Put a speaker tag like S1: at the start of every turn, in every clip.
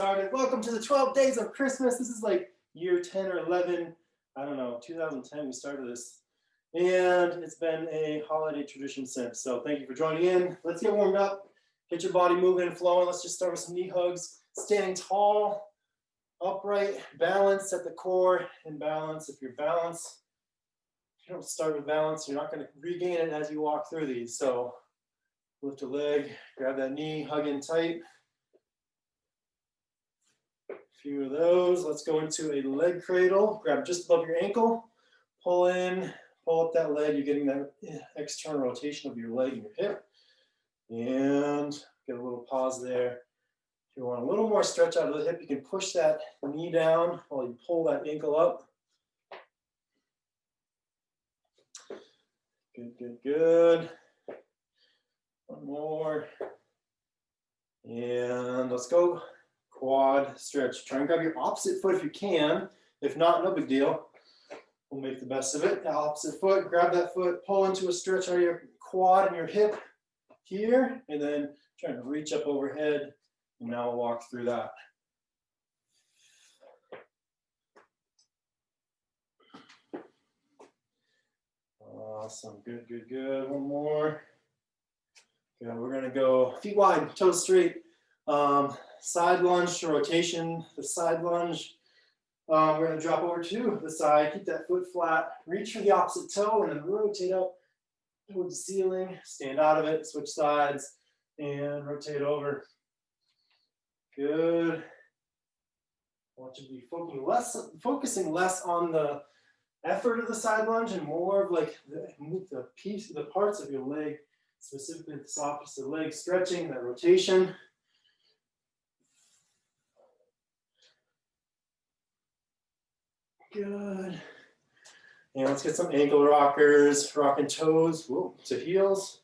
S1: Started. Welcome to the 12 days of Christmas. This is like year 10 or 11. I don't know, 2010 we started this. And it's been a holiday tradition since. So thank you for joining in. Let's get warmed up. Get your body moving and flowing. Let's just start with some knee hugs. Standing tall, upright, balanced at the core, and balance. If you're balanced, if you don't start with balance, you're not going to regain it as you walk through these. So lift a leg, grab that knee, hug in tight. Few of those. Let's go into a leg cradle. Grab just above your ankle. Pull in, pull up that leg. You're getting that external rotation of your leg and your hip. And get a little pause there. If you want a little more stretch out of the hip, you can push that knee down while you pull that ankle up. Good, good, good. One more. And let's go. Quad stretch. Try and grab your opposite foot if you can. If not, no big deal. We'll make the best of it. The opposite foot, grab that foot, pull into a stretch out of your quad and your hip here, and then try to reach up overhead. And now we'll walk through that. Awesome. Good, good, good. One more. Good. We're going to go feet wide, toes straight. Side lunge rotation, the side lunge. We're going to drop over to the side, keep that foot flat, reach for the opposite toe, and then rotate up towards the ceiling. Stand out of it, switch sides, and rotate over. Good. I want you to be focusing less on the effort of the side lunge and more of like the parts of your leg, specifically the softest of the leg, stretching, that rotation. Good. And let's get some ankle rockers, rocking toes to heels.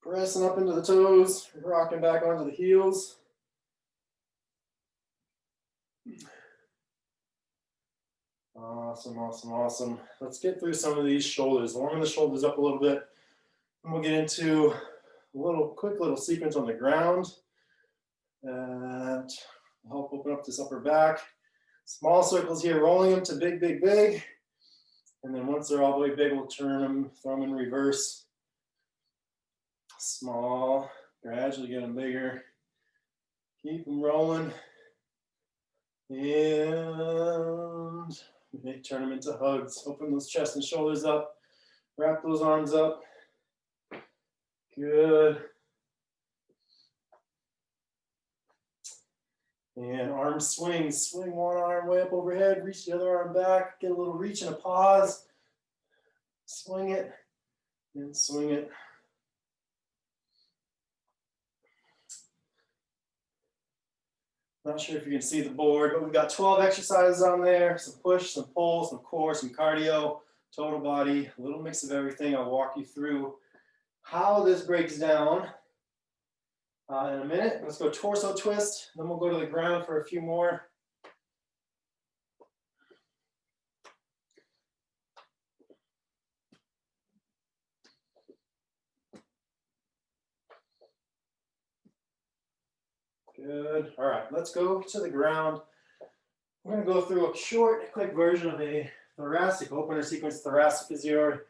S1: Pressing up into the toes, rocking back onto the heels. Awesome, awesome, awesome. Let's get through some of these shoulders. Warming the shoulders up a little bit. And we'll get into a quick little sequence on the ground that will help open up this upper back. Small circles here, rolling them to big, big, big. And then once they're all the way big, we'll turn them, throw them in reverse. Small, gradually get them bigger. Keep them rolling. And turn them into hugs. Open those chest and shoulders up. Wrap those arms up. Good. And arm swings. Swing one arm way up overhead. Reach the other arm back. Get a little reach and a pause. Swing it and swing it. Not sure if you can see the board, but we've got 12 exercises on there. Some push, some pull, some core, some cardio, total body, a little mix of everything. I'll walk you through how this breaks down in a minute. Let's go torso twist, then we'll go to the ground for a few more. Good. All right, let's go to the ground. We're going to go through a short, quick version of a thoracic opener sequence. Thoracic is your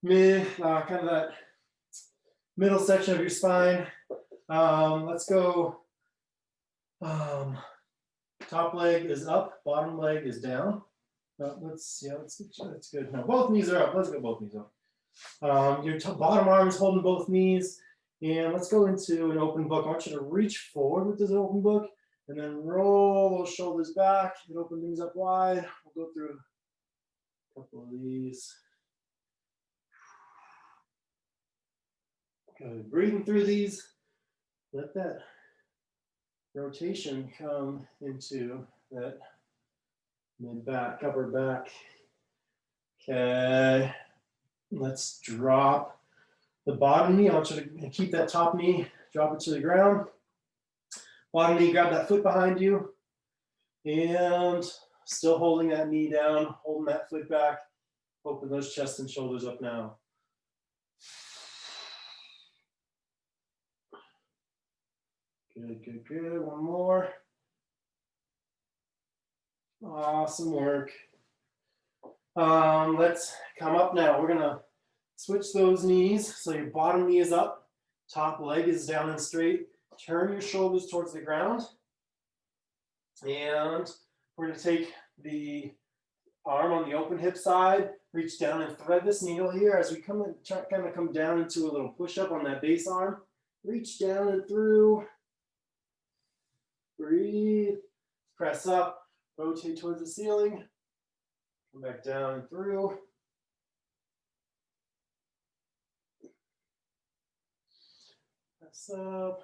S1: kind of that middle section of your spine. Let's go. Top leg is up, bottom leg is down. That's good. No, both knees are up. Let's go both knees up. Your bottom arm is holding both knees. And let's go into an open book. I want you to reach forward with this open book and then roll those shoulders back and open things up wide. We'll go through a couple of these. Good. Breathing through these. Let that rotation come into that mid back, upper back. Okay. Let's drop the bottom knee. I want you to keep that top knee, drop it to the ground. Bottom knee, grab that foot behind you. And still holding that knee down, holding that foot back. Open those chest and shoulders up now. Good, good, good. One more. Awesome work. Let's come up now. We're gonna switch those knees. So your bottom knee is up, top leg is down and straight. Turn your shoulders towards the ground. And we're gonna take the arm on the open hip side, reach down and thread this needle here as we kind of come down into a little push-up on that base arm. Reach down and through. Breathe. Press up. Rotate towards the ceiling. Come back down and through. Press up.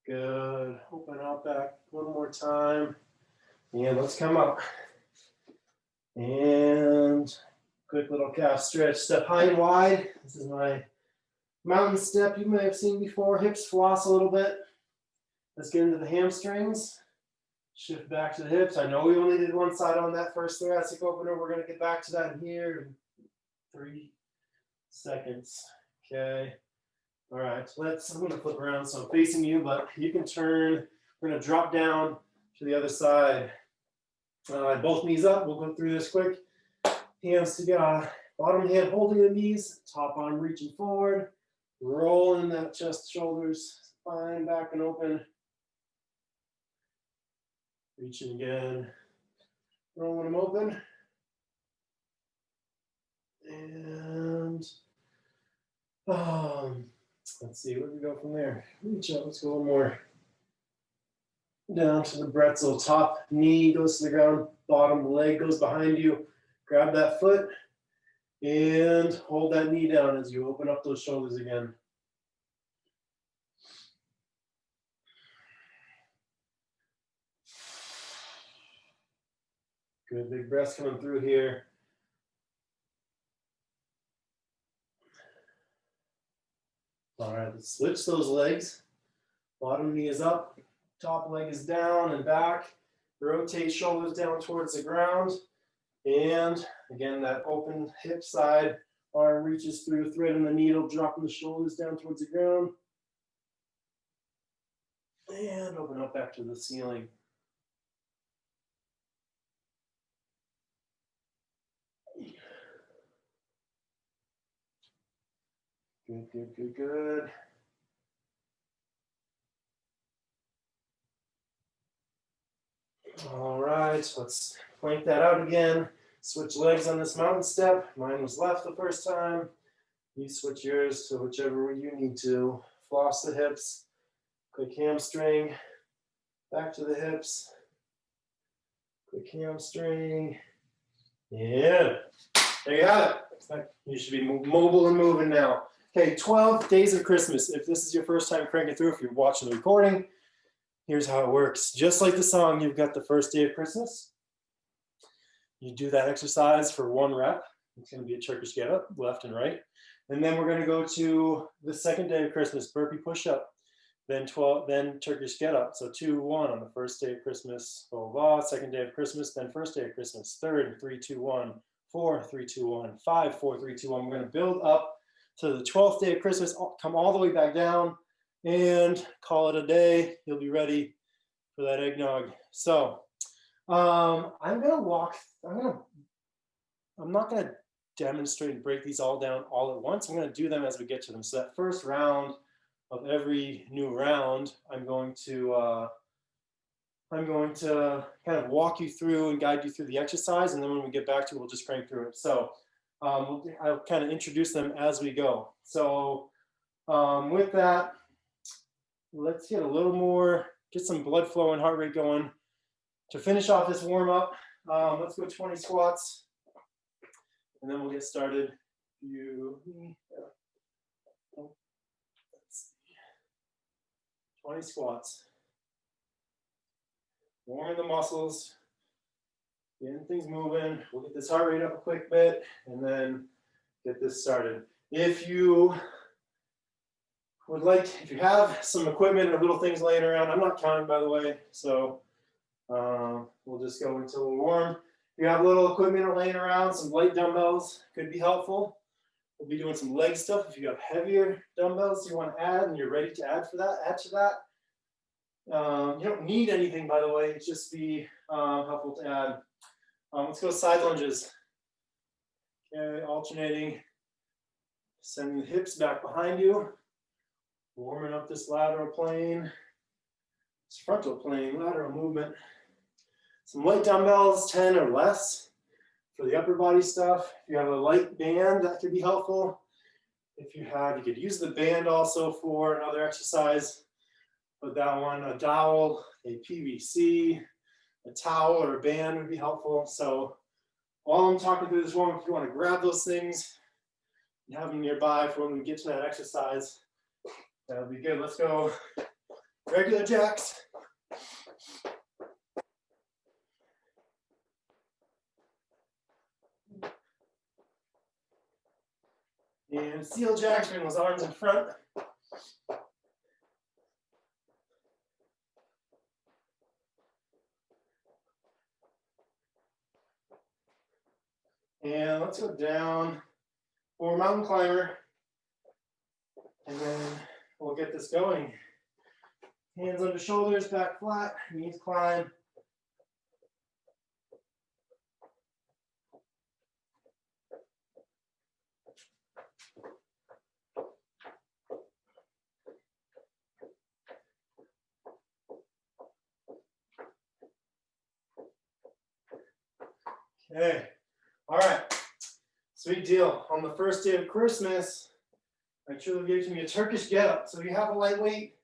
S1: Good. Open up back one more time. And let's come up. And quick little calf stretch. Step high and wide. This is my mountain step you may have seen before. Hips floss a little bit. Let's get into the hamstrings. Shift back to the hips. I know we only did one side on that first thoracic opener. We're going to get back to that here in 3 seconds. Okay. All right. I'm going to flip around so I'm facing you, but you can turn. We're going to drop down to the other side. Both knees up. We'll go through this quick. Hands together. Bottom hand holding the knees. Top arm reaching forward. Rolling that chest, shoulders, spine back and open. Reaching again. Rolling them open. And let's see, where do we go from there? Reach up. Let's go a little more. Down to the bretzel. Top knee goes to the ground. Bottom leg goes behind you. Grab that foot and hold that knee down as you open up those shoulders again. Good, big breaths coming through here. All right, let's switch those legs. Bottom knee is up, top leg is down and back. Rotate shoulders down towards the ground. And again, that open hip side, arm reaches through, threading the needle, dropping the shoulders down towards the ground. And open up back to the ceiling. Good, good, good, good. All right, let's plank that out again. Switch legs on this mountain step. Mine was left the first time. You switch yours to whichever you need to. Floss the hips. Quick hamstring. Back to the hips. Quick hamstring. Yeah. There you have it. You should be mobile and moving now. Okay, 12 days of Christmas. If this is your first time cranking through, if you're watching the recording, here's how it works. Just like the song, you've got the first day of Christmas. You do that exercise for 1 rep. It's going to be a Turkish get up, left and right. And then we're going to go to the second day of Christmas, Burpee Push-Up. Then Turkish get up. So 2, 1 on the first day of Christmas, blah, blah, blah. Second day of Christmas, then first day of Christmas. Third, 3, 2, 1. 4, 3, 2, 1. 5, 4, 3, 2, 1. We're going to build up to the 12th day of Christmas, come all the way back down and call it a day. You'll be ready for that eggnog. So I'm not going to demonstrate and break these all down all at once. I'm going to do them as we get to them. So that first round of every new round, I'm going to kind of walk you through and guide you through the exercise. And then when we get back to it, we'll just crank through it. So I'll kind of introduce them as we go. So with that, let's get a little more, get some blood flow and heart rate going. To finish off this warm up, let's go 20 squats. And then we'll get started. 20 squats. Warming the muscles. Getting things moving. We'll get this heart rate up a quick bit and then get this started. If you have some equipment or little things laying around, I'm not counting by the way, so we'll just go until we're warm. If you have little equipment laying around, some light dumbbells could be helpful. We'll be doing some leg stuff. If you have heavier dumbbells you want to add and you're ready to add to that. You don't need anything, by the way. It's just be helpful to add. Let's go side lunges. Okay, alternating. Sending the hips back behind you. Warming up this lateral plane. This frontal plane, lateral movement. Some light dumbbells, 10 or less for the upper body stuff. If you have a light band, that could be helpful. If you could use the band also for another exercise. But that one, a dowel, a PVC, a towel or a band would be helpful. So while I'm talking through this one, if you want to grab those things and have them nearby for when we get to that exercise, that would be good. Let's go regular jacks. And seal jacks, bring those arms in front. And let's go down for mountain climber. And then we'll get this going. Hands under shoulders, back flat, knees climb. Okay, all right, sweet deal. On the first day of Christmas, I truly gave to me a Turkish get-up. So if you have a lightweight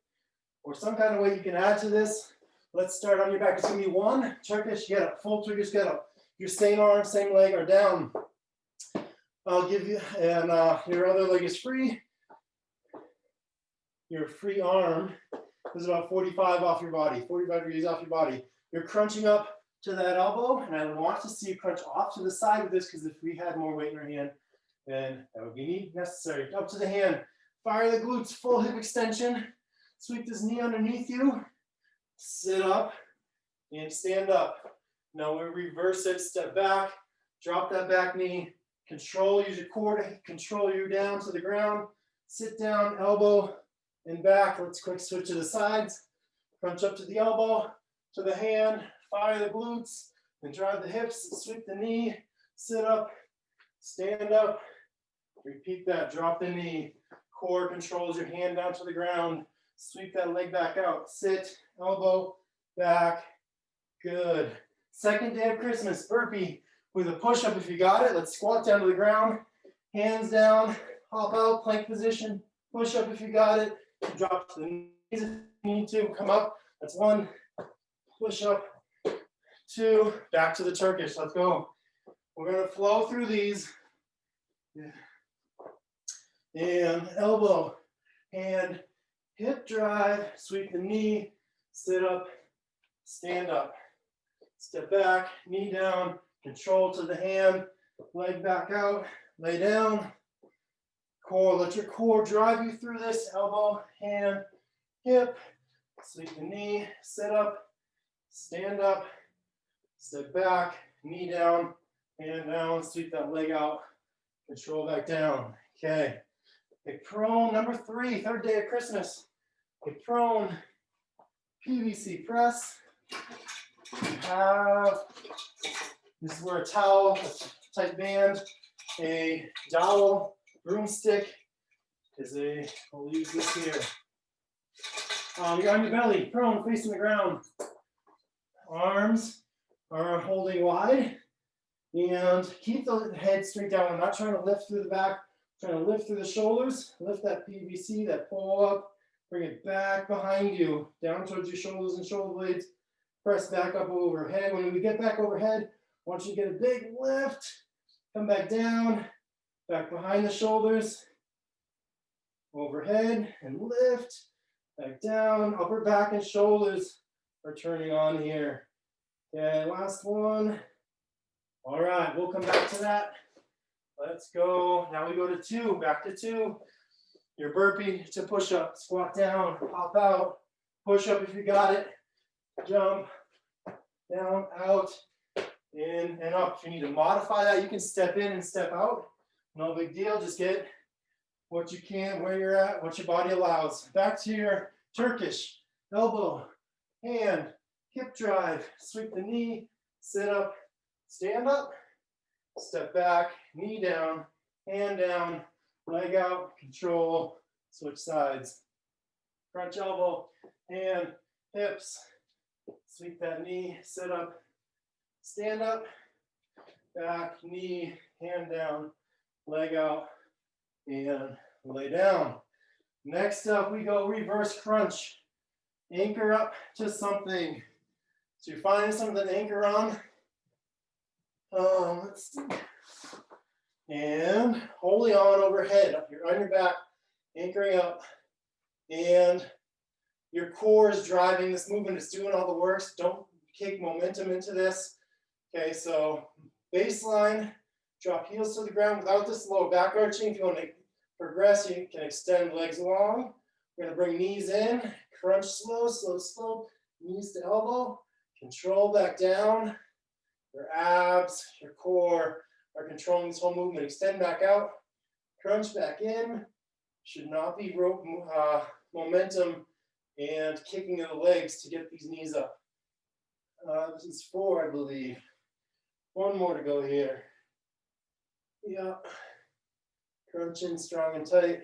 S1: or some kind of weight you can add to this, let's start on your back. It's gonna be one Turkish get-up, full Turkish get-up. Your same arm, same leg are down. I'll give you, and your other leg is free. Your free arm is about 45 off your body, 45 degrees off your body. You're crunching up to that elbow, and I want to see you crunch off to the side of this, because if we had more weight in our hand, then that would be necessary. Up to the hand, fire the glutes, full hip extension. Sweep this knee underneath you, sit up, and stand up. Now we reverse it, step back, drop that back knee, use your core to control you down to the ground, sit down, elbow and back. Let's quick switch to the sides, crunch up to the elbow, to the hand, fire the glutes, and drive the hips, sweep the knee, sit up, stand up, repeat that, drop the knee, core controls your hand down to the ground, sweep that leg back out, sit, elbow, back, good. Second day of Christmas, burpee with a push-up if you got it. Let's squat down to the ground, hands down, hop out, plank position, push-up if you got it, drop to the knees if you need to, come up, that's one, push-up, two, back to the Turkish, let's go. We're gonna flow through these. And elbow, hand, hip drive, sweep the knee, sit up, stand up, step back, knee down, control to the hand, leg back out, lay down, core, let your core drive you through this, elbow, hand, hip, sweep the knee, sit up, stand up, step back, knee down, hand down, sweep that leg out, control back down. Okay, get prone, number 3, third day of Christmas. Get prone, PVC press. You have, this is where a towel, a tight band, a dowel, broomstick is a, we'll use this here. You're on your belly, prone, facing the ground. Arms are holding wide, and keep the head straight down. I'm not trying to lift through the back, I'm trying to lift through the shoulders, lift that PVC, that pull up, bring it back behind you, down towards your shoulders and shoulder blades, press back up overhead. When we get back overhead, I want you to get a big lift, come back down, back behind the shoulders, overhead and lift, back down, upper back and shoulders are turning on here. Okay, last one. All right, we'll come back to that. Let's go. Now we go to 2, back to 2. Your burpee to push up, squat down, hop out, push up if you got it, jump, down, out, in and up. If you need to modify that, you can step in and step out. No big deal, just get what you can, where you're at, what your body allows. Back to your Turkish. Elbow, hand, hip drive, sweep the knee, sit up, stand up, step back, knee down, hand down, leg out, control, switch sides. Crunch elbow, hand, hips, sweep that knee, sit up, stand up, back, knee, hand down, leg out, and lay down. Next up, we go reverse crunch. Anchor up to something. So you're finding something to anchor on. Let's see. And holding on overhead. You're on your back, anchoring up. And your core is driving this movement. It's doing all the work. So don't kick momentum into this. Okay, so baseline, drop heels to the ground without this low back arching. If you want to progress, you can extend legs long. We're going to bring knees in, crunch slow, slow, slow, knees to elbow, control back down. Your abs, your core are controlling this whole movement. Extend back out, crunch back in. Should not be momentum and kicking of the legs to get these knees up. This is 4, I believe. One more to go here. Yeah. Crunch in strong and tight.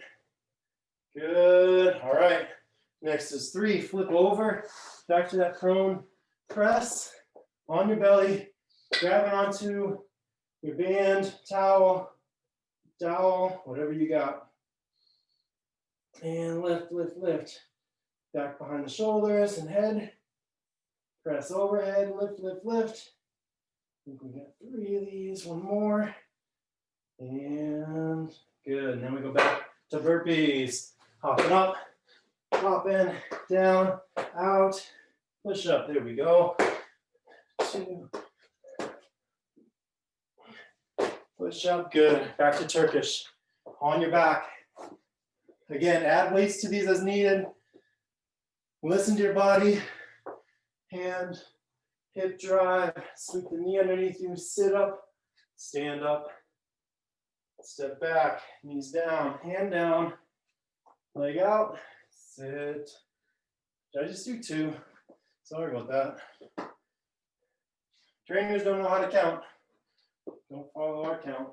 S1: Good. All right. Next is 3. Flip over. Back to that prone press. On your belly. Grabbing onto your band, towel, dowel, whatever you got. And lift, lift, lift. Back behind the shoulders and head. Press overhead, lift, lift, lift. I think we got 3 of these. One more. And good. And then we go back to burpees. Hopping up, hopping, down, out, push up. There we go. 2. Push up. Good. Back to Turkish. On your back. Again, add weights to these as needed. Listen to your body. Hand, hip drive. Sweep the knee underneath you. Sit up, stand up. Step back, knees down, hand down, leg out, sit. Did I just do 2? Sorry about that. Trainers don't know how to count. Don't follow our count.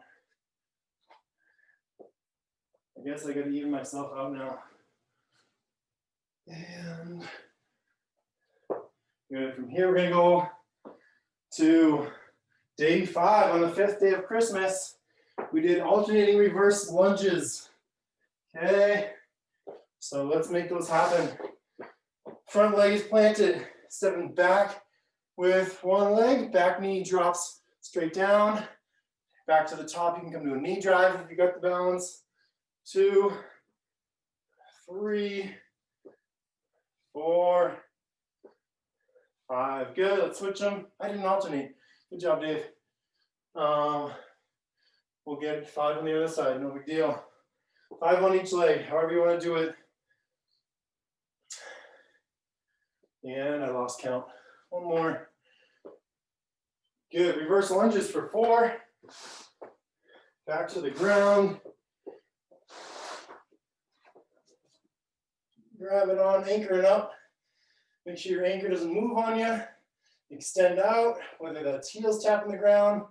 S1: I guess I gotta even myself out now. And good. From here, we're gonna go to day 5 on the 5th day of Christmas. We did alternating reverse lunges. Okay, so let's make those happen. Front leg is planted, stepping back with one leg, back knee drops straight down. Back to the top, you can come to a knee drive if you got the balance. 2, 3, 4, 5. Good, let's switch them. I didn't alternate. Good job, Dave. We'll get 5 on the other side, no big deal. 5 on each leg, however you want to do it. And I lost count. One more. Good, reverse lunges for 4. Back to the ground. Grab it on, anchoring up. Make sure your anchor doesn't move on you. Extend out, whether that's heels tapping the ground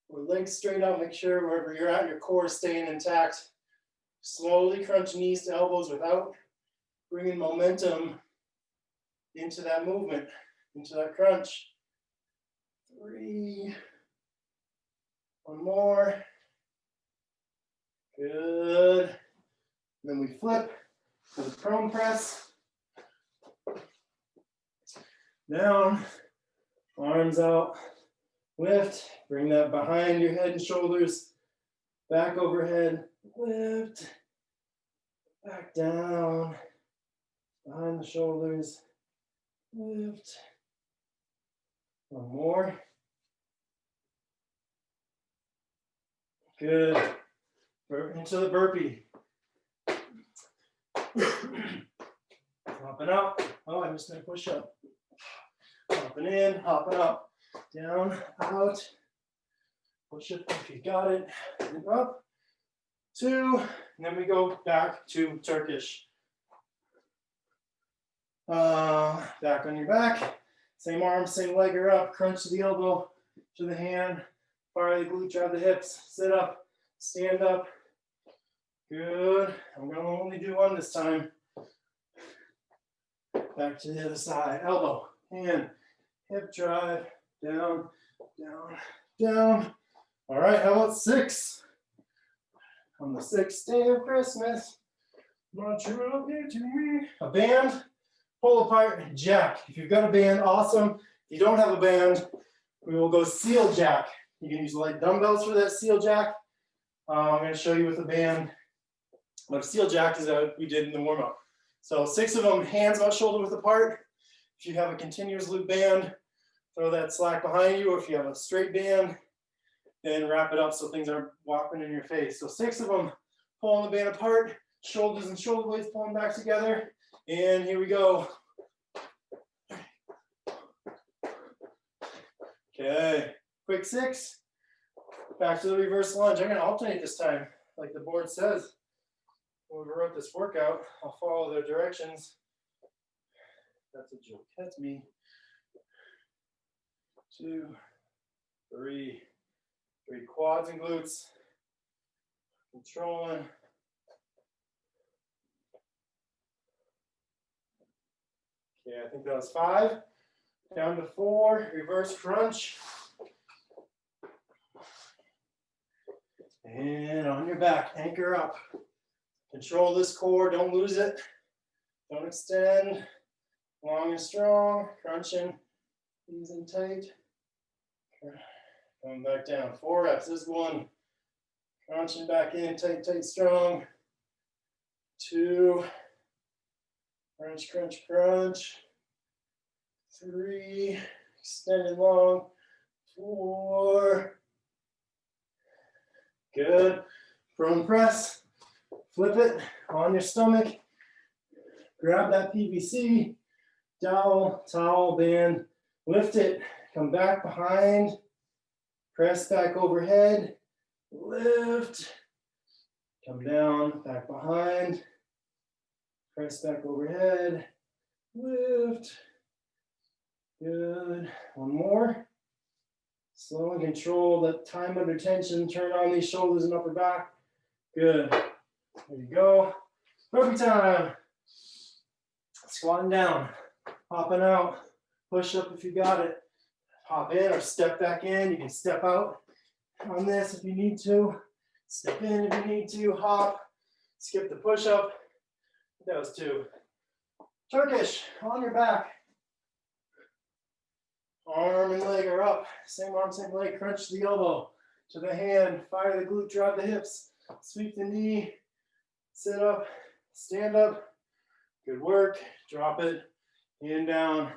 S1: or legs straight out. Make sure wherever you're at, your core is staying intact. Slowly crunch knees to elbows without bringing momentum into that movement, into that crunch. 3. One more. Good. And then we flip to the prone press. Down, arms out, lift, bring that behind your head and shoulders, back overhead, lift, back down, behind the shoulders, lift. One more. Good. Into the burpee. Hopping up. Oh, I missed my push up. Hopping in, hopping up, down, out. Push it if you got it. And up, 2, and then we go back to Turkish. Back on your back, same arm, same leg are up, crunch to the elbow, to the hand, fire the glute, drive the hips, sit up, stand up. Good. I'm going to only do one this time. Back to the other side, elbow, hand, hip drive, down, down, down. All right, how about 6? On the 6th day of Christmas, won't you look to me? A band, pull apart, jack. If you've got a band, awesome. If you don't have a band, we will go seal jack. You can use light dumbbells for that seal jack. I'm going to show you with a band. But seal jack is what we did in the warm-up. So 6 of them, hands about shoulder width apart. If you have a continuous loop band, throw that slack behind you, or if you have a straight band, then wrap it up so things aren't whopping in your face. So 6 of them, pulling the band apart, shoulders and shoulder blades pulling back together. And here we go. Okay, quick 6. Back to the reverse lunge. I'm gonna alternate this time, like the board says. Whoever wrote this workout, I'll follow their directions. That's a joke, that's me. 2, 3. 3 quads and glutes. Controlling. Okay, I think that was 5. Down to 4, reverse crunch. And on your back, anchor up. Control this core, don't lose it. Don't extend. Long and strong, crunching, knees in tight. Coming back down, 4 reps, this is 1. Crunching back in, tight, tight, strong. 2, crunch, crunch, crunch. 3, extended long. 4, good. Prone press, flip it on your stomach. Grab that PVC, dowel, towel, band, lift it, come back behind, press back overhead, lift, come down, back behind, press back overhead, lift, good. 1 more. Slow and control, that time under tension, turn on these shoulders and upper back. Good. There you go. Burpee time. Squatting down, hopping out, push up if you got it. Hop in or step back in. You can step out on this if you need to. Step in if you need to. Hop, skip the push up. That was 2. Turkish, on your back. Arm and leg are up. Same arm, same leg. Crunch the elbow to the hand. Fire the glute, drive the hips. Sweep the knee. Sit up, stand up. Good work. Drop it. Hand down.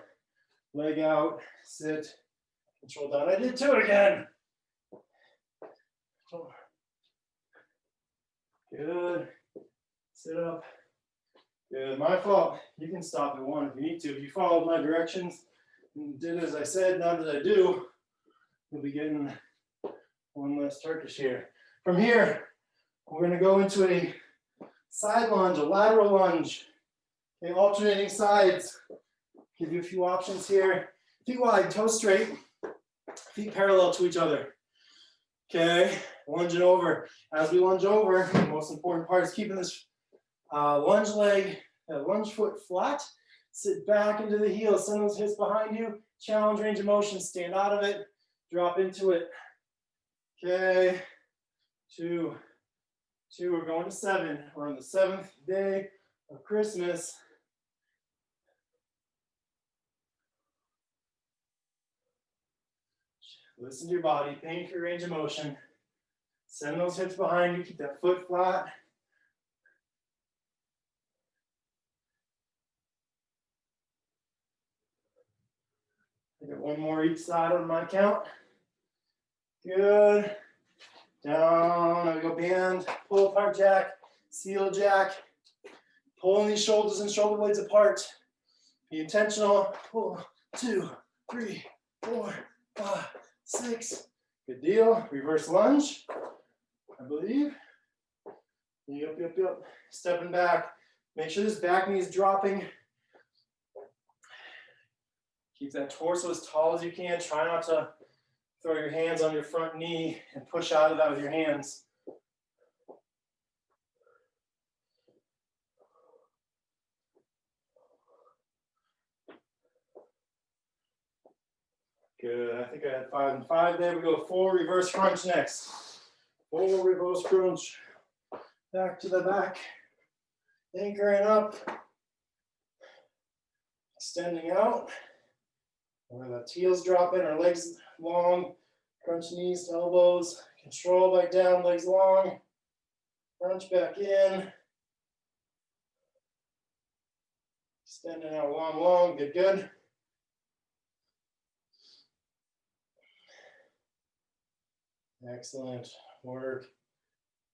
S1: Leg out. Sit. Control down. I did 2 again. Good. Sit up. Good. My fault. You can stop at 1 if you need to. If you followed my directions and did as I said, not as I do, you'll be getting 1 less Turkish here. From here, we're going to go into a side lunge, a lateral lunge. Okay, alternating sides. Give you a few options here. Feet wide, toes straight, feet parallel to each other. Okay, lunging over. As we lunge over, the most important part is keeping this lunge leg, lunge foot flat. Sit back into the heels, send those hips behind you. Challenge range of motion, stand out of it, drop into it. Okay, 2, we're going to 7. We're on the 7th day of Christmas. Listen to your body, pain for range of motion. Send those hips behind you, keep that foot flat. I got 1 more each side on my count. Good. Down, I go band, pull apart jack, seal jack. Pulling these shoulders and shoulder blades apart. Be intentional. Pull, 2, 3, 4, 5, 6. Good deal. Reverse lunge, I believe. Yep, yep, yep. Stepping back. Make sure this back knee is dropping. Keep that torso as tall as you can. Try not to throw your hands on your front knee and push out of that with your hands. Good. I think I had 5 and 5 there. We go 4 reverse crunch next. 4 reverse crunch. Back to the back. Anchoring up. Extending out. Where the heels drop in, our legs long. Crunch knees to elbows. Control back down, legs long. Crunch back in. Extending out long, long. Good, good. Excellent work.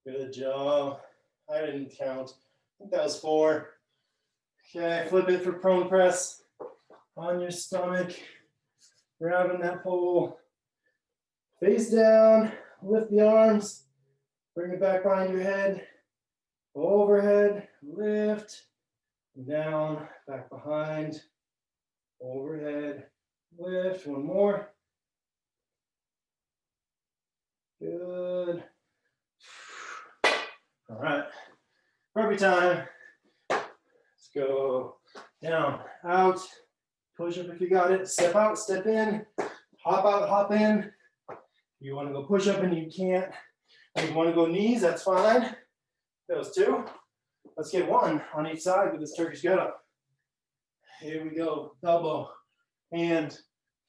S1: Good job. I didn't count. I think that was 4. Okay, flip it for prone press. On your stomach. Grabbing that pole. Face down. Lift the arms. Bring it back behind your head. Overhead. Lift. Down. Back behind. Overhead. Lift. One more. Good. All right. Burpee time. Let's go. Down, out. Push up if you got it. Step out, step in. Hop out, hop in. You want to go push up and you can't. If you want to go knees, that's fine. Those 2. Let's get 1 on each side with this Turkish get up. Here we go. Elbow, hand,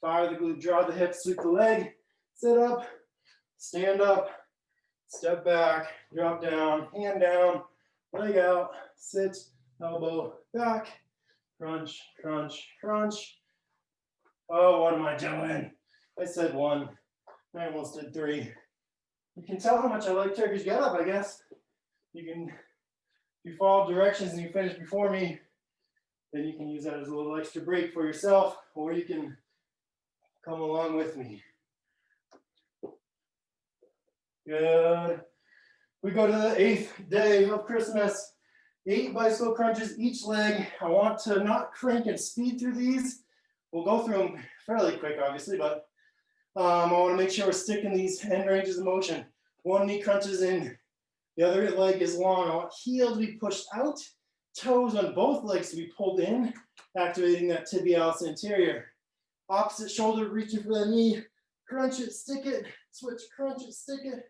S1: fire the glute, draw the hips, sweep the leg, sit up, stand up, step back, drop down, hand down, leg out, sit, elbow, back, crunch, crunch, crunch. Oh, what am I doing? I said 1. I almost did 3. You can tell how much I like Turkish get up, I guess. You can, if you follow directions and you finish before me, then you can use that as a little extra break for yourself, or you can come along with me. Good. We go to the 8th day of Christmas. 8 bicycle crunches each leg. I want to not crank and speed through these. We'll go through them fairly quick, obviously, but I want to make sure we're sticking these end ranges of motion. 1 knee crunches in, the other leg is long. I want heel to be pushed out, toes on both legs to be pulled in, activating that tibialis anterior. Opposite shoulder reaching for the knee. Crunch it, stick it, switch, crunch it, stick it.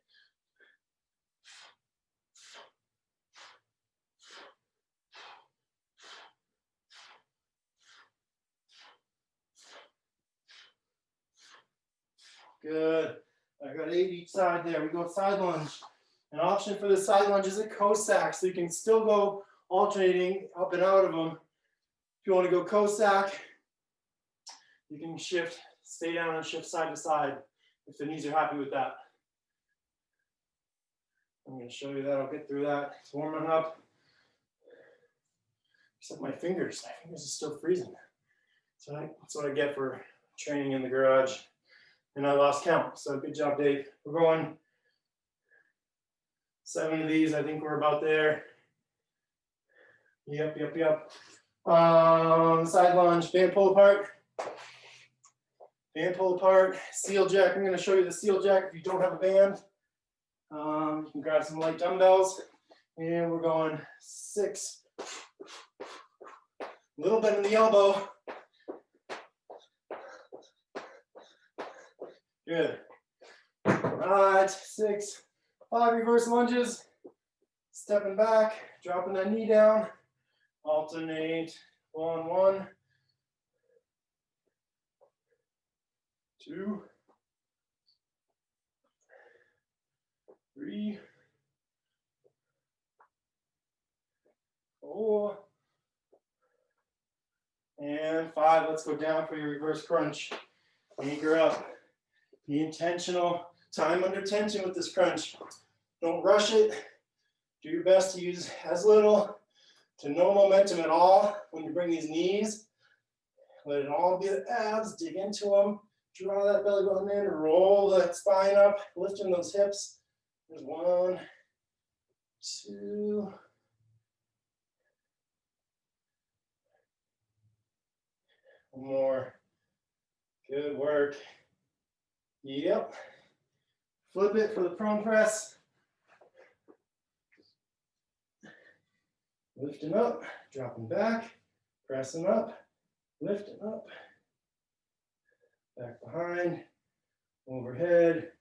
S1: Good. I got 8 each side there. We go side lunge. An option for the side lunge is a Cossack, so you can still go alternating up and out of them. If you want to go Cossack, you can shift, stay down and shift side to side if the knees are happy with that. I'm going to show you that. I'll get through that. It's warming up. Except my fingers. My fingers are still freezing. That's what I get for training in the garage. And I lost count. So good job, Dave. We're going 7 of these. I think we're about there. Yep, yep, yep. Side lunge, band pull apart. Band pull apart. Seal jack. I'm going to show you the seal jack if you don't have a band. You can grab some light dumbbells. And we're going 6. Little bend in the elbow. Good. All right, 6. 5 reverse lunges. Stepping back, dropping that knee down. Alternate. 1, 1. 2. 3. 4. And 5. Let's go down for your reverse crunch. Anchor up. Be intentional. Time under tension with this crunch. Don't rush it. Do your best to use as little to no momentum at all when you bring these knees. Let it all be the abs. Dig into them. Draw that belly button in. Roll that spine up. Lifting those hips. There's 1, 2. One more. Good work. Yep. Flip it for the prone press. Lifting up, dropping back, pressing up, lifting up, back behind, overhead,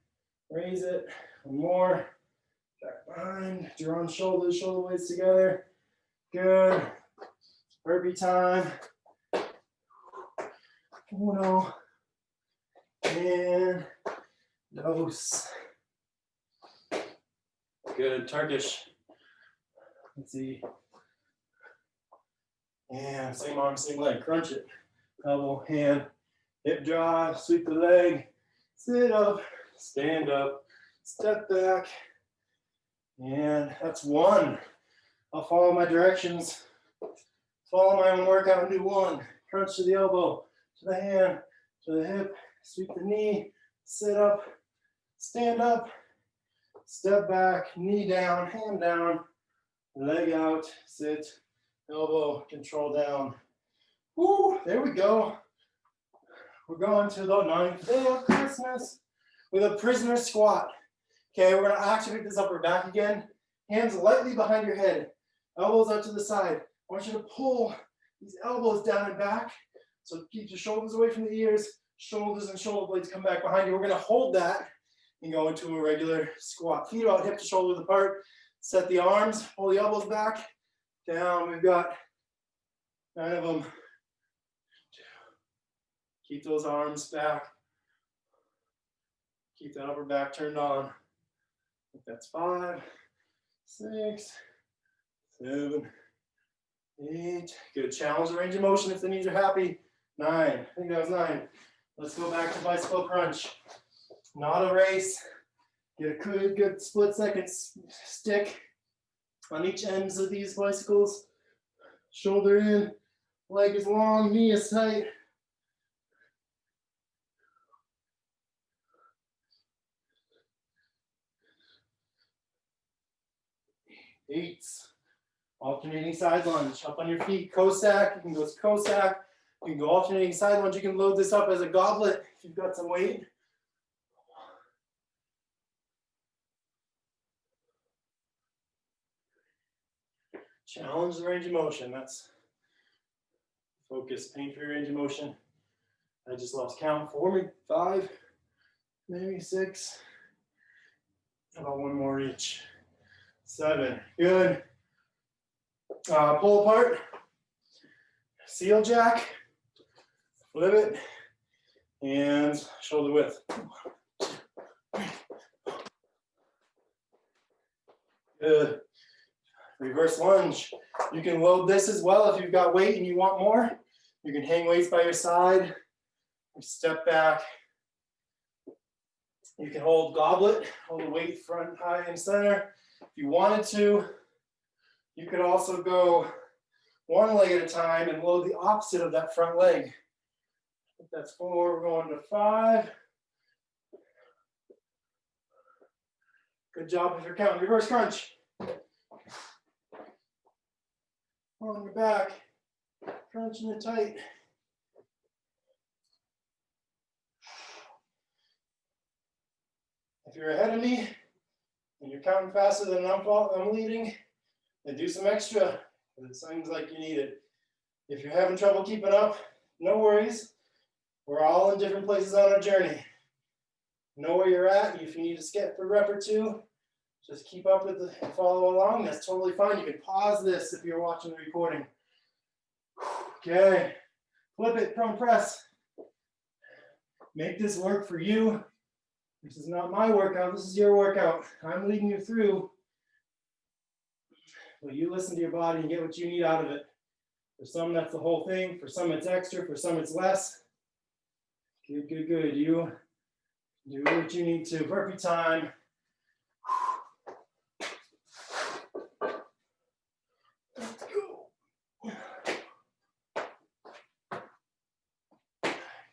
S1: raise it, one more, back behind, draw on shoulders, shoulder blades together. Good. Burpee time. 1, and dos. Good. Turkish. Let's see. And same arm, same leg. Crunch it. Elbow, hand, hip drive, sweep the leg, sit up, stand up, step back. And that's 1. I'll follow my directions. Follow my own workout and do 1. Crunch to the elbow, to the hand, to the hip, sweep the knee, sit up, stand up, step back, knee down, hand down, leg out, sit, elbow, control down. Woo, there we go. We're going to the 9th day of Christmas with a prisoner squat. Okay, we're gonna activate this upper back again. Hands lightly behind your head, elbows out to the side. I want you to pull these elbows down and back. So keep your shoulders away from the ears, shoulders and shoulder blades come back behind you. We're gonna hold that and go into a regular squat. Feet out, hip to shoulders apart. Set the arms, pull the elbows back, down. We've got 9 of them. Keep those arms back. Keep that upper back turned on. I think that's 5, 6, 7, 8. Good. Challenge the range of motion if the knees are happy. 9. I think that was 9. Let's go back to bicycle crunch. Not a race. Get a good split second stick on each ends of these bicycles. Shoulder in, leg is long, knee is tight. 8. Alternating side lunge. Up on your feet, Cossack. You can go Cossack. You can go alternating side lunge. You can load this up as a goblet if you've got some weight. Challenge the range of motion. That's focus, pain-free range of motion. I just lost count. 4, 5, maybe 6. About 1 more each. 7. Good. Pull apart. Seal jack. Flip it. And shoulder width. Good. Reverse lunge. You can load this as well if you've got weight and you want more. You can hang weights by your side. Step back. You can hold goblet, hold the weight front, high, and center. If you wanted to, you could also go 1 leg at a time and load the opposite of that front leg. I think that's 4. We're going to 5. Good job if you're counting. Reverse crunch. On your back, crunching it tight. If you're ahead of me and you're counting faster than I'm leading, then do some extra. It seems like you need it. If you're having trouble keeping up, no worries. We're all in different places on our journey. Know where you're at. If you need to skip a rep or 2, just keep up with it and follow along. That's totally fine. You can pause this if you're watching the recording. Okay, flip it, prone press. Make this work for you. This is not my workout, this is your workout. I'm leading you through. But you listen to your body and get what you need out of it. For some, that's the whole thing. For some, it's extra. For some, it's less. Good, good, good. You do what you need to. Burpee time. Let's go.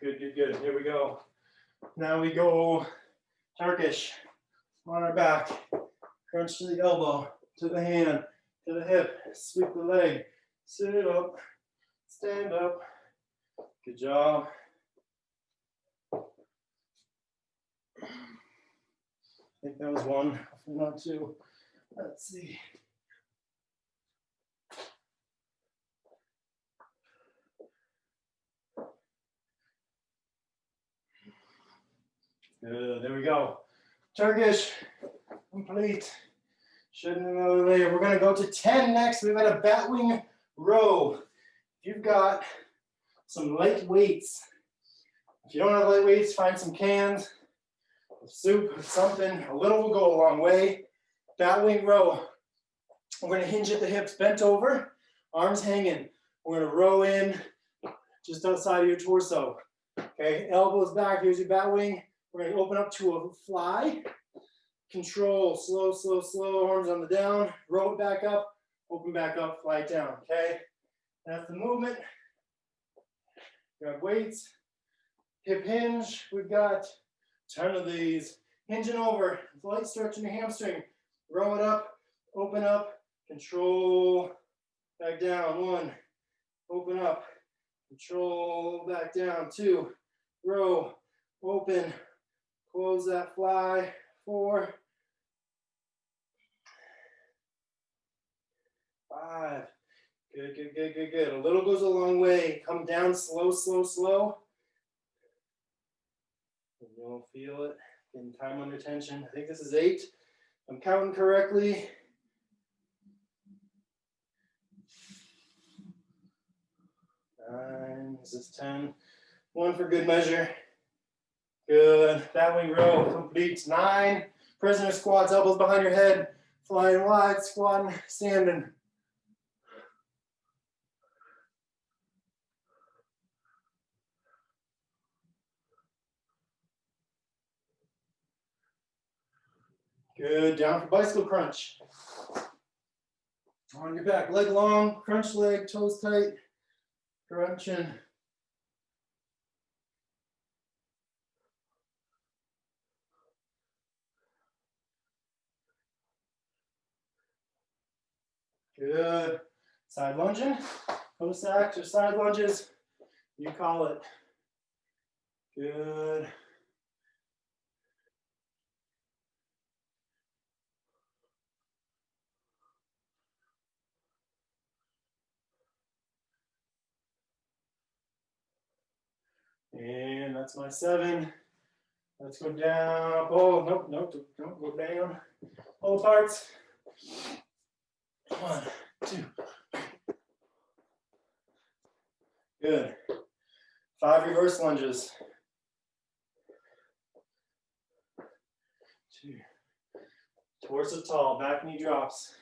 S1: Good, good, good. Here we go. Now we go Turkish on our back. Crunch to the elbow. to the hand, to the hip, sweep the leg, sit up, stand up. Good job. I think that was one, not two. Let's see. Good, there we go. Turkish, complete. Shouldn't another layer. We're gonna go to 10 next. We've got a Batwing Row. If you've got some light weights, if you don't have light weights, find some cans of soup, something. A little will go a long way. Batwing Row. We're gonna hinge at the hips, bent over, arms hanging. We're gonna row in just outside of your torso. Okay, elbows back, here's your Batwing. We're gonna open up to a fly. Control, slow, slow, slow, arms on the down, row it back up, open back up, fly it down, okay? That's the movement. Grab weights, hip hinge. We've got a ton of these. Hinging over, light stretch in your hamstring. Row it up, open up, control, back down, 1. Open up, control, back down, 2. Row, open, close that fly, 4. 5. Good, good, good, good, good. A little goes a long way. Come down slow, slow, slow. And you'll feel it. Getting time under tension. I think this is 8. I'm counting correctly. 9. This is 10. 1 for good measure. Good. Batwing row complete. 9. Prisoner squats, elbows behind your head. Flying wide, squatting, standing. Good, down for bicycle crunch. On your back, leg long, crunch leg, toes tight, crunching. Good, side lunging, Cossack or side lunges, you call it. Good. And that's my 7. Let's go down. Oh, nope, nope, don't go down. Pull parts. 1, 2. Good. 5 reverse lunges. 2. Torso tall, back knee drops.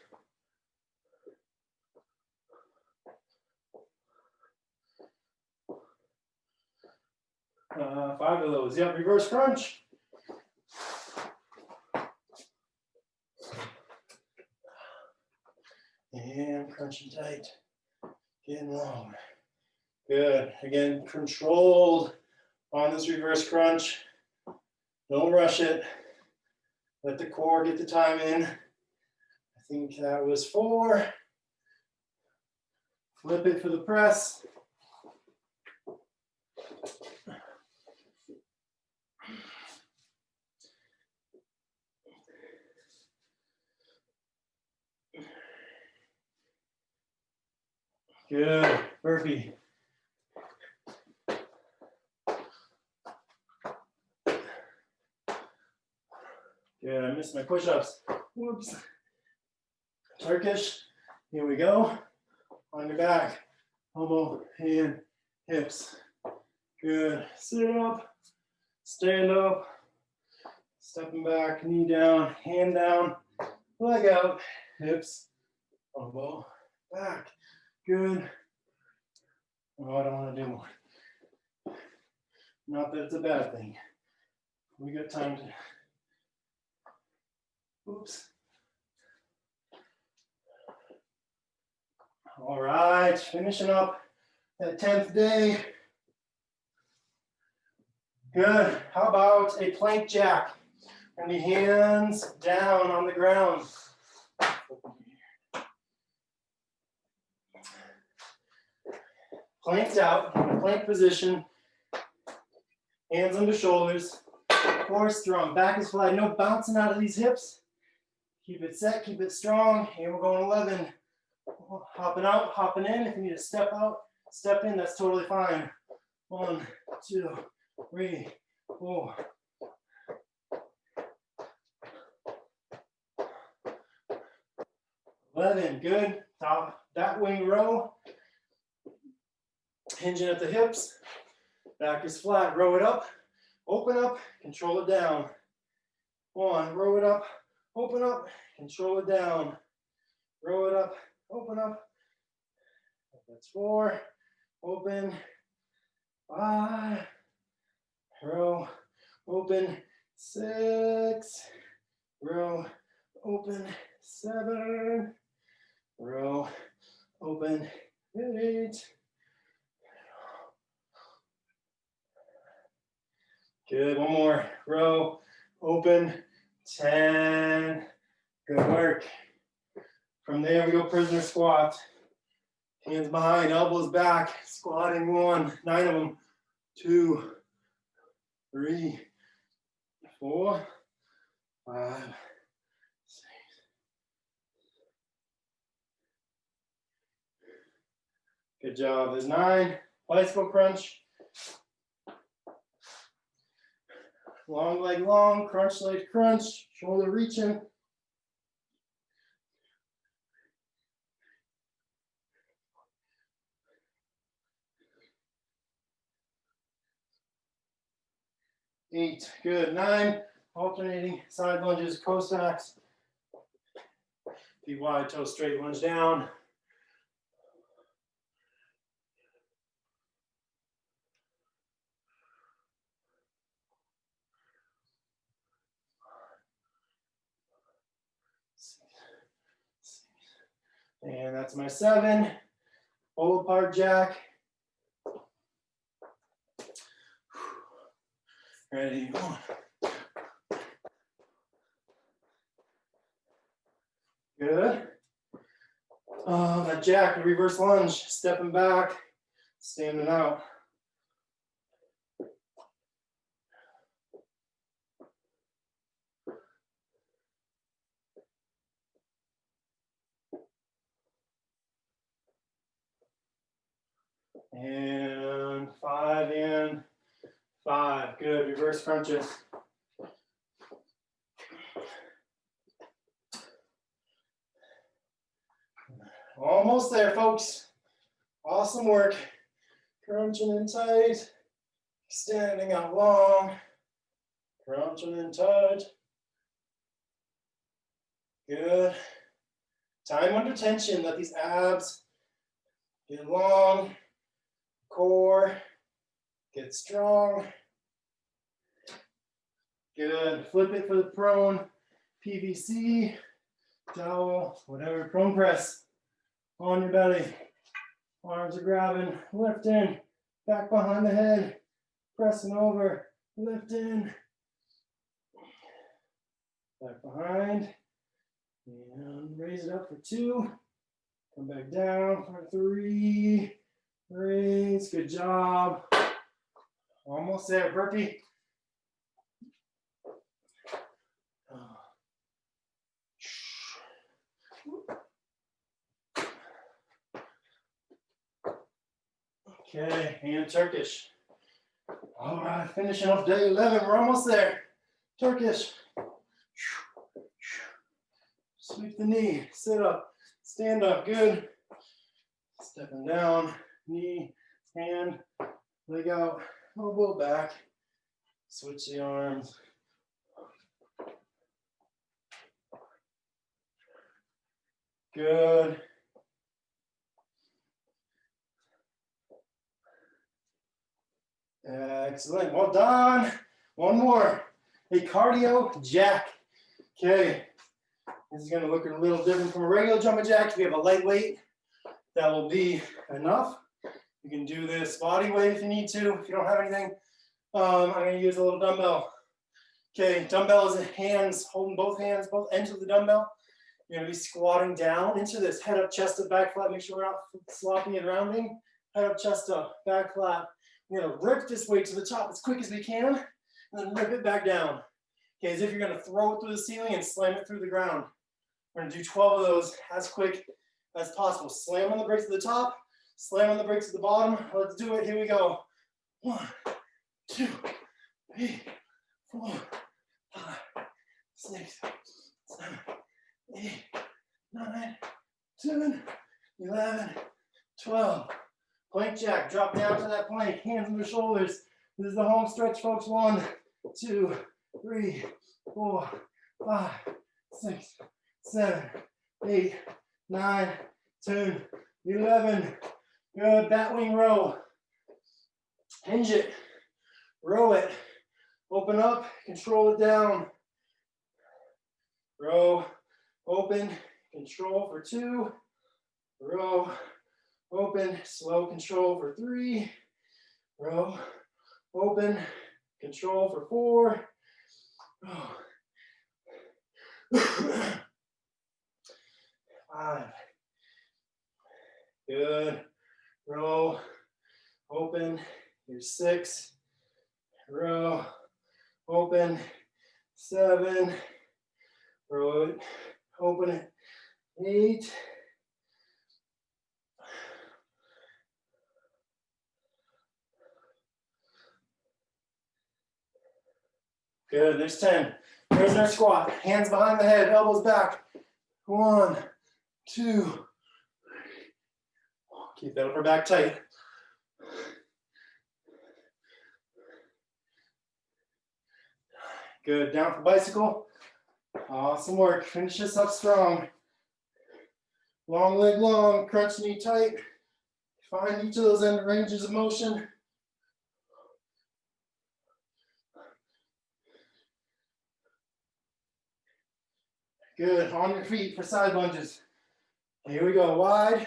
S1: 5 of those. Yep, reverse crunch. And crunching tight. Getting long. Good. Again, controlled on this reverse crunch. Don't rush it. Let the core get the time in. I think that was 4. Flip it for the press. Good, burpee. Good, I missed my push-ups. Whoops. Turkish, here we go. On your back, elbow, hand, hips. Good, sit up, stand up, stepping back, knee down, hand down, leg out, hips, elbow, back. Good. Oh, I don't want to do more. Not that it's a bad thing. We got time to. Oops. All right, finishing up that 10th day. Good. How about a plank jack? And the hands down on the ground. planked out, in a plank position, hands under shoulders, core strong, back is flat, no bouncing out of these hips. Keep it set, keep it strong. Here we're going 11. Hopping out, hopping in. If you need to step out, step in, that's totally fine. 1, 2, 3, 4. 11, good. Top, Batwing Row. Hinging at the hips. Back is flat, row it up, open up, control it down. 1, row it up, open up, control it down. Row it up, open up. That's 4, open, 5, row, open, 6, row, open, 7, row, open, 8. Good, one more, row, open, 10. Good work. From there we go prisoner squat. Hands behind, elbows back, squatting 1, 9 of them. 2, 3, 4, 5, 6. Good job. There's 9. Bicycle crunch. Long leg long, crunch leg crunch, shoulder reaching. Eight, good. 9, alternating side lunges, Cossacks. Feet wide, toes straight, lunge down. And that's my 7. Pull apart jack. Ready, 1. Good. That jack, the reverse lunge, stepping back, standing out. And 5 and 5. Good. Reverse crunches. Almost there, folks. Awesome work. Crunching in tight. Extending out long. Crunching in tight. Good. Time under tension. Let these abs get long. Core, get strong. Good. Flip it for the prone. PVC, towel, whatever. Prone press on your belly. Arms are grabbing, lifting, back behind the head, pressing over, lifting. Back behind. And raise it up for 2. Come back down for 3. Raise, good job. Almost there, burpee. Okay, and Turkish. All right, finishing off day 11. We're almost there. Turkish. Sweep the knee, sit up, stand up, good. Stepping down, knee, hand, leg out, elbow back. Switch the arms. Good. Excellent, well done. One more, a cardio jack. Okay, this is gonna look a little different from a regular jumping jack. If you have a lightweight, that will be enough. You can do this body weight if you need to. If you don't have anything, I'm gonna use a little dumbbell. Okay, dumbbell is in hands, holding both hands, both ends of the dumbbell. You're gonna be squatting down into this, head up, chest up, back flat. Make sure we're not sloppy and rounding. head up, chest up, back flat. We're gonna rip this weight to the top as quick as we can, and then rip it back down. Okay, as if you're gonna throw it through the ceiling and slam it through the ground. We're gonna do 12 of those as quick as possible. Slam on the brakes at the top, slam on the brakes at the bottom. Let's do it, here we go. 1, 2, 3, 4, 5, 6, 7, 8, 9, 10, 11, 12. Plank jack, drop down to that plank, hands on the shoulders. This is the home stretch, folks. 1, 2, 3, 4, 5, 6, 7, 8, 9, 10, 11. Good, Batwing Row. Hinge it, row it, open up, control it down. Row, open, control for 2. Row, open, slow control for 3. Row, open, control for 4. Row. 5. Good. Row, open. Here's 6. Row, open. 7. Row it, open it. 8. Good, there's 10. There's our squat. Hands behind the head, elbows back. 1, 2. Keep that upper back tight. Good, down for bicycle. Awesome work. Finish this up strong. Long leg long, crunch knee tight. Find each of those end ranges of motion. Good, on your feet for side lunges. Here we go, wide.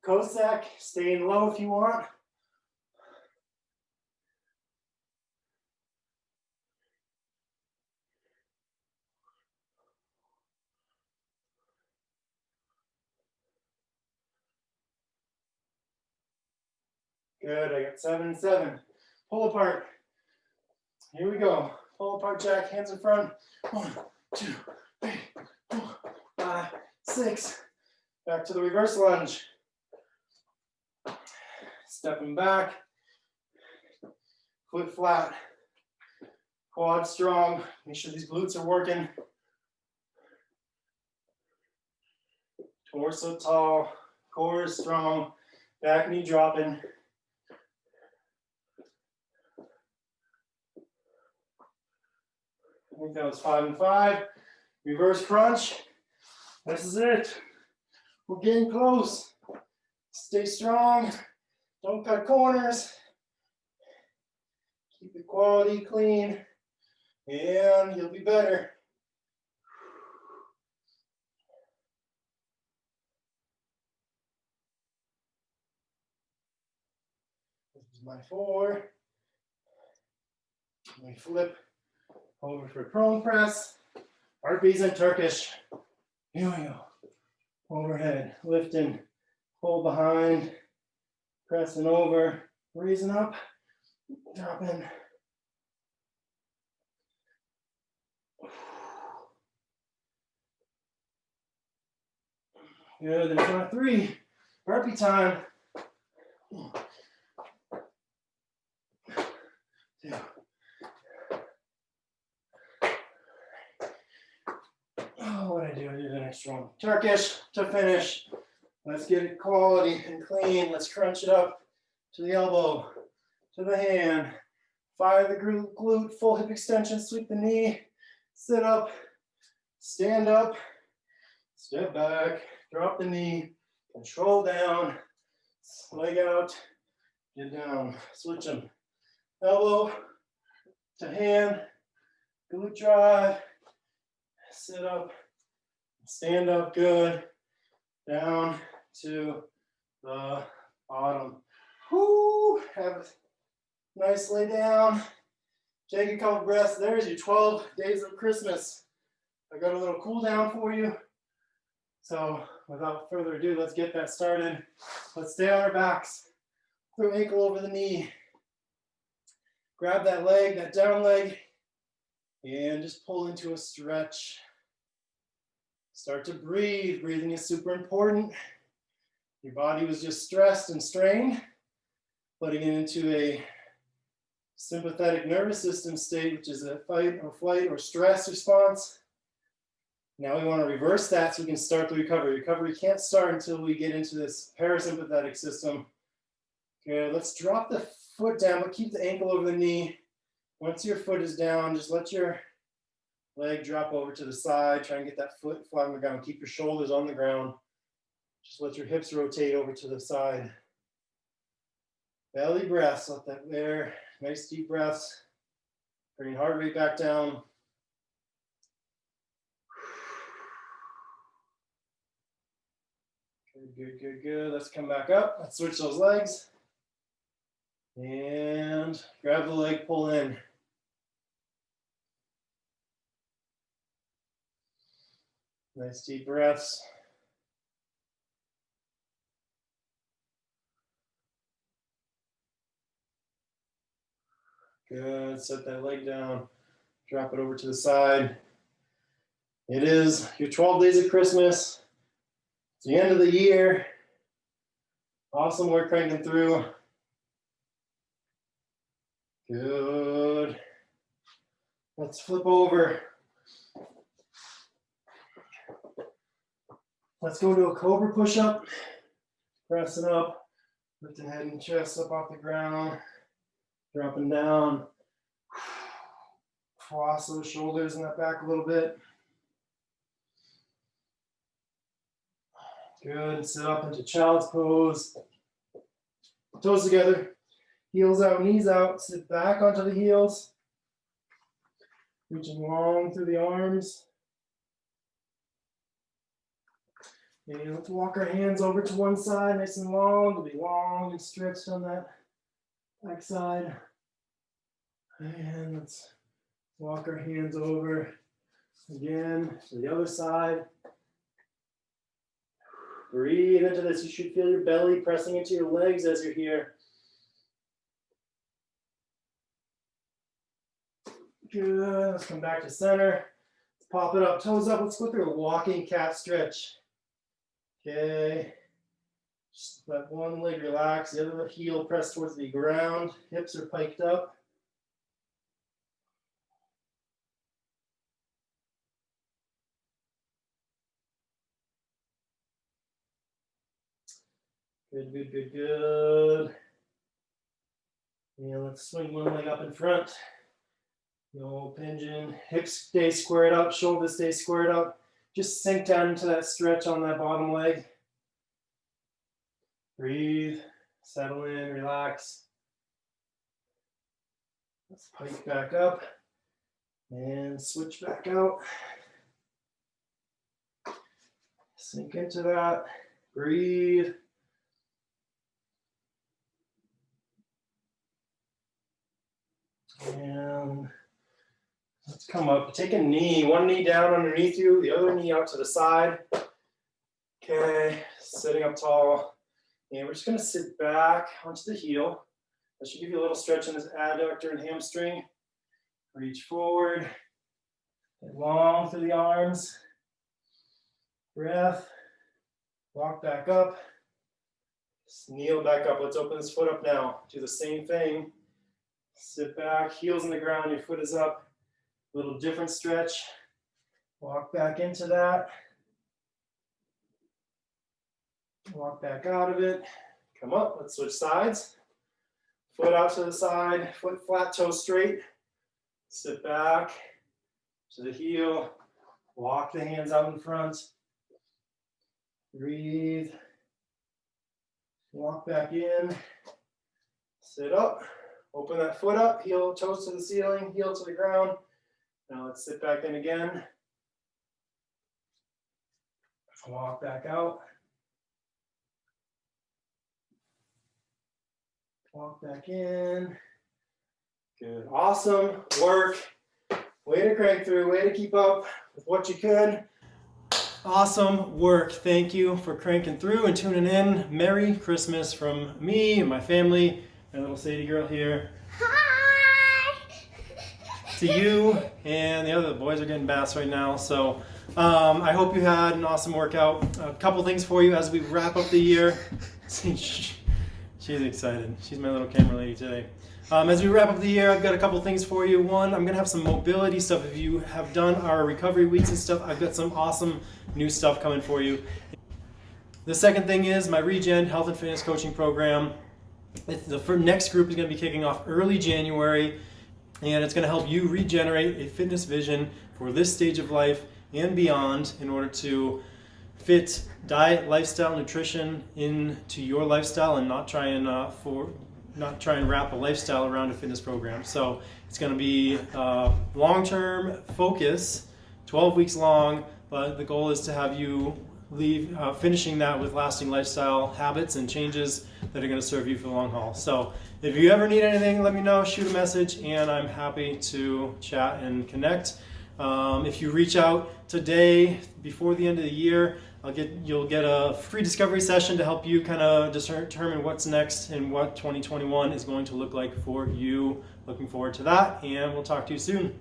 S1: Cossack, staying low if you want. Good, I got 7 and 7. Pull apart. Here we go. Pull apart jack, hands in front. 1, 2, 3, 4, 5, 6. Back to the reverse lunge. Stepping back. Foot flat. Quad strong. Make sure these glutes are working. Torso tall. Core is strong. Back knee dropping. I think that was 5 and 5. Reverse crunch. This is it. We're getting close. Stay strong. Don't cut corners. Keep the quality clean. And you'll be better. This is my 4. We flip over for prone press. Burpees and Turkish. Here we go. Overhead, lifting, pull behind, pressing over, raising up, dropping. Good, there's my 3. Burpee time. 2. Oh, what I do the next one. Turkish to finish. Let's get it quality and clean. Let's crunch it up to the elbow, to the hand. Fire the glute, full hip extension, sweep the knee, sit up, stand up, step back, drop the knee, control down, leg out, get down, switch them. Elbow to hand, glute drive, sit up, stand up, good, down to the bottom. Whoo, have a nice lay down, take a couple breaths. There's your 12 days of Christmas. I got a little cool down for you. So without further ado, let's get that started. Let's stay on our backs. Throw ankle over the knee. Grab that leg, that down leg, and just pull into a stretch. Start to breathe. Breathing is super important. Your body was just stressed and strained, putting it into a sympathetic nervous system state, which is a fight or flight or stress response. Now we want to reverse that so we can start the recovery. Recovery can't start until we get into this parasympathetic system. Okay, let's drop the foot down, but keep the ankle over the knee. Once your foot is down, just let your leg drop over to the side. Try and get that foot flat on the ground. Keep your shoulders on the ground. Just let your hips rotate over to the side. Belly breaths, let that there. Nice deep breaths. Bring heart rate back down. Good, good, good, good. Let's come back up. Let's switch those legs. And grab the leg, pull in. Nice deep breaths. Good, set that leg down. Drop it over to the side. It is your 12 days of Christmas. It's the end of the year. Awesome work cranking through. Good. Let's flip over. Let's go to a Cobra Push-Up. Pressing up, lifting head and chest up off the ground, dropping down. Cross those shoulders and that back a little bit. Good, sit up into child's pose. Toes together, heels out, knees out, sit back onto the heels. Reaching long through the arms. And let's walk our hands over to one side, nice and long. It'll be long and stretched on that back side. And let's walk our hands over again to the other side. Breathe into this. You should feel your belly pressing into your legs as you're here. Good. Let's come back to center. Let's pop it up, toes up. Let's go through a walking cat stretch. Okay. Just let one leg relax, the other heel press towards the ground. Hips are piked up. Good, good, good, good. And let's swing one leg up in front. No pigeon. Hips stay squared up, shoulders stay squared up. Just sink down into that stretch on that bottom leg. Breathe, settle in, relax. Let's pike back up and switch back out. Sink into that, breathe. And let's come up, take a knee, one knee down underneath you, the other knee out to the side. Okay, sitting up tall. And we're just gonna sit back onto the heel. That should give you a little stretch in this adductor and hamstring. Reach forward, and long through the arms. Breath, walk back up. Just kneel back up. Let's open this foot up now. Do the same thing. Sit back, heels in the ground, your foot is up. A little different stretch. Walk back into that. Walk back out of it. Come up, let's switch sides. Foot out to the side, foot flat, toes straight. Sit back to the heel. Walk the hands out in front. Breathe. Walk back in. Sit up. Open that foot up, heel, toes to the ceiling, heel to the ground. Now let's sit back in again. Walk back out. Walk back in. Good, awesome work. Way to crank through, way to keep up with what you could. Awesome work. Thank you for cranking through and tuning in. Merry Christmas from me and my family, my little Sadie girl here.
S2: Hi!
S1: To you, and the boys are getting baths right now. So I hope you had an awesome workout. A couple things for you as we wrap up the year. She's excited. She's my little camera lady today. As we wrap up the year, I've got a couple things for you. One, I'm going to have some mobility stuff. If you have done our recovery weeks and stuff, I've got some awesome new stuff coming for you. The second thing is my Regen Health and Fitness Coaching Program. The next group is going to be kicking off early January, and it's going to help you regenerate a fitness vision for this stage of life and beyond in order to fit diet, lifestyle, nutrition into your lifestyle and not try and wrap a lifestyle around a fitness program. So it's going to be long-term focus, 12 weeks long, but the goal is to have you leave finishing that with lasting lifestyle habits and changes that are going to serve you for the long haul. So if you ever need anything, let me know, shoot a message, and I'm happy to chat and connect. If you reach out today before the end of the year, you'll get a free discovery session to help you kind of determine what's next and what 2021 is going to look like for you. Looking forward to that, and we'll talk to you soon.